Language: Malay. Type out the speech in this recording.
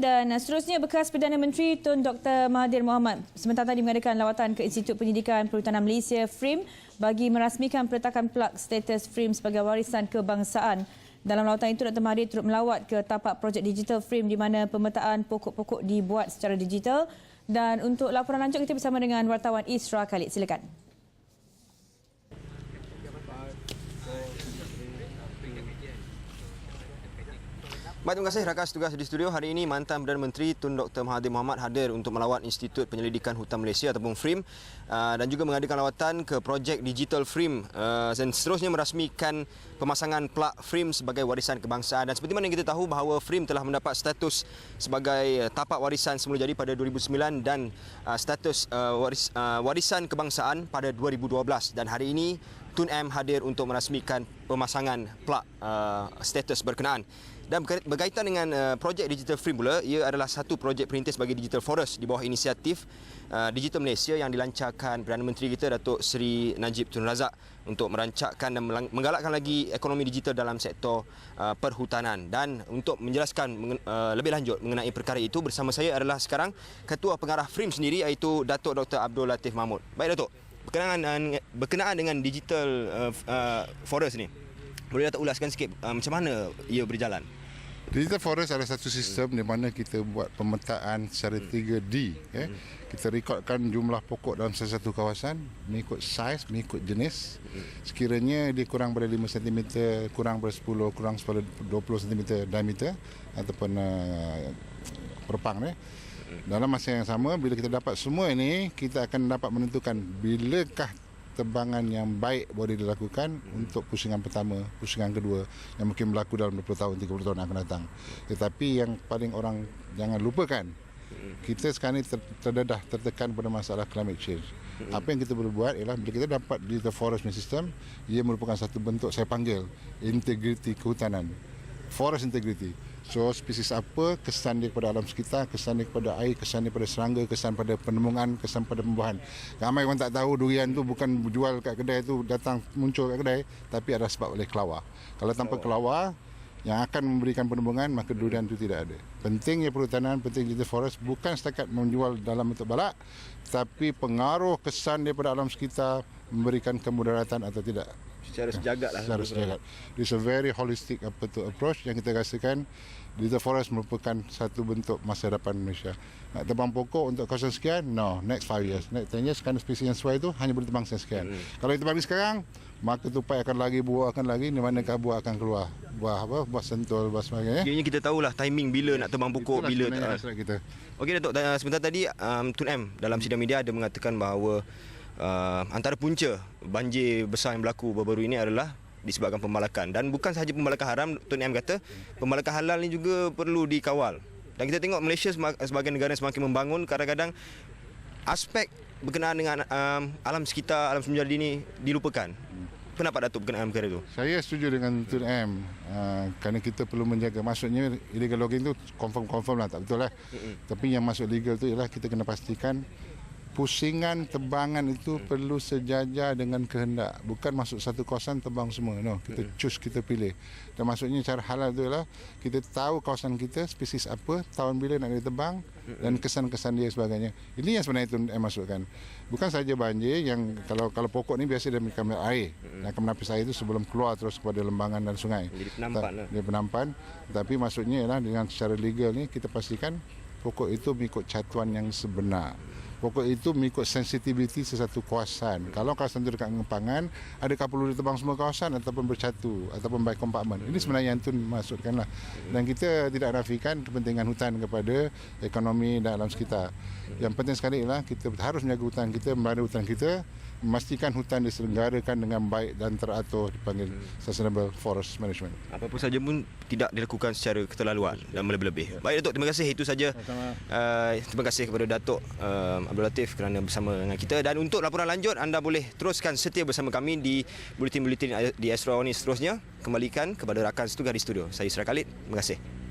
dan seterusnya bekas Perdana Menteri Tun Dr. Mahathir Mohamad sebentar tadi mengadakan lawatan ke Institut Pendidikan Perhutanan Malaysia FRIM bagi merasmikan peletakan plak status FRIM sebagai warisan kebangsaan. Dalam lawatan itu, Dr. Mahathir turut melawat ke tapak projek digital FRIM di mana pemetaan pokok-pokok dibuat secara digital. Dan untuk laporan lanjut kita bersama dengan wartawan Isra Khalid. Silakan. Baik, terima kasih rakan tugas di studio. Hari ini mantan Perdana Menteri Tun Dr. Mahathir Mohamad hadir untuk melawat Institut Penyelidikan Hutan Malaysia ataupun FRIM dan juga mengadakan lawatan ke projek digital FRIM dan seterusnya merasmikan pemasangan plak FRIM sebagai warisan kebangsaan. Dan seperti mana yang kita tahu bahawa FRIM telah mendapat status sebagai tapak warisan semula jadi pada 2009 dan status warisan kebangsaan pada 2012. Dan hari ini Tun M hadir untuk merasmikan pemasangan plak status berkenaan. Dan berkaitan dengan projek Digital FRIM pula, ia adalah satu projek perintis bagi Digital Forest di bawah inisiatif Digital Malaysia yang dilancarkan Perdana Menteri kita Datuk Seri Najib Tun Razak untuk merancangkan dan menggalakkan lagi ekonomi digital dalam sektor perhutanan. Dan untuk menjelaskan lebih lanjut mengenai perkara itu, bersama saya adalah sekarang Ketua Pengarah FRIM sendiri iaitu Datuk Dr. Abdul Latif Mahmud. Baik Datuk, berkenaan dengan Digital Forest ni, boleh Datuk ulaskan sikit macam mana ia berjalan? Digital Forest adalah satu sistem di mana kita buat pemetaan secara 3D. Kita rekodkan jumlah pokok dalam satu kawasan mengikut saiz, mengikut jenis. Sekiranya dia kurang pada 5 cm, kurang pada 10, kurang pada 20 cm diameter ataupun perpang. Dalam masa yang sama, bila kita dapat semua ini, kita akan dapat menentukan bilakah tebangan yang baik boleh dilakukan untuk pusingan pertama, pusingan kedua yang mungkin berlaku dalam 20 tahun, 30 tahun yang akan datang. Tetapi yang paling orang jangan lupakan, kita sekarang ini tertekan pada masalah climate change. Apa yang kita boleh buat ialah bila kita dapat digital forest system, ia merupakan satu bentuk saya panggil integriti kehutanan. Forest integrity. So, spesies apa, kesan dia kepada alam sekitar, kesan dia kepada air, kesan dia pada serangga, kesan pada penemungan, kesan pada pembuahan. Ramai orang tak tahu durian tu bukan jual kat kedai tu, datang muncul kat kedai, tapi ada sebab oleh kelawar. Kalau tanpa kelawar yang akan memberikan penemungan, maka durian itu tidak ada. Pentingnya perhutanan, penting digital forest bukan setakat menjual dalam bentuk balak, tapi pengaruh kesan daripada alam sekitar memberikan kemudaratan atau tidak. Secara sejagat lah. Secara sejagat. It's a very holistic approach yang kita rasakan digital forest merupakan satu bentuk masa depan Malaysia. Nak tebang pokok untuk kawasan sekian? No, next 5 years. Next 10 years, kerana spesies yang sesuai itu hanya boleh tebang sekian. Kalau kita tebang sekarang, maka tupai akan lagi, buah akan lagi, di manakah buah akan keluar? Buah apa? Buah sentul, buah sebagainya. Kiranya kita tahulah timing bila nak tebang pokok, bila tak. Kita. Okey Datuk, sebentar tadi Tun M dalam sidang media ada mengatakan bahawa antara punca banjir besar yang berlaku baru-baru ini adalah disebabkan pembalakan. Dan bukan sahaja pembalakan haram, Tun M kata pembalakan halal ni juga perlu dikawal. Dan kita tengok Malaysia sebagai negara yang semakin membangun, kadang-kadang aspek berkenaan dengan alam sekitar, alam semula ini dilupakan. Pendapat Datuk berkenaan perkara itu? Saya setuju dengan Tun M kerana kita perlu menjaga. Maksudnya illegal logging tu confirm lah, tak betul lah. Tapi yang masuk legal tu ialah kita kena pastikan pusingan tebangan itu perlu sejajar dengan kehendak. Bukan masuk satu kawasan tebang semua. No, kita choose, kita pilih. Dan maksudnya cara halal itu ialah kita tahu kawasan kita, spesies apa, tahun bila nak ditebang dan kesan-kesan dia sebagainya. Ini yang sebenarnya itu masukkan. Bukan saja banjir yang kalau pokok ni biasa dia mengambil air. Dia akan menapis air itu sebelum keluar terus kepada lembangan dan sungai. Jadi penampan lah. Dia penampan. Tapi maksudnya ialah dengan secara legal ni kita pastikan pokok itu mengikut catuan yang sebenar. Pokok itu mengikut sensitiviti sesuatu kawasan. Kalau kawasan itu dekat ngempangan, adakah perlu ditebang semua kawasan ataupun bercatu ataupun by compartment. Ini sebenarnya yang Tun maksudkanlah. Dan kita tidak nafikan kepentingan hutan kepada ekonomi dan alam sekitar. Yang penting sekali ialah kita harus menjaga hutan kita, melihara hutan kita, memastikan hutan diselenggarakan dengan baik dan teratur, dipanggil Sustainable Forest Management. Apa-apa saja pun tidak dilakukan secara keterlaluan dan melebih-lebih. Baik Datuk, terima kasih. Itu saja. Terima kasih kepada Datuk Abdul Latif kerana bersama dengan kita. Dan untuk laporan lanjut, anda boleh teruskan setia bersama kami di buletin-buletin di Astro Awani seterusnya. Kembalikan kepada rakan setugas di studio. Saya Isra Khalid. Terima kasih.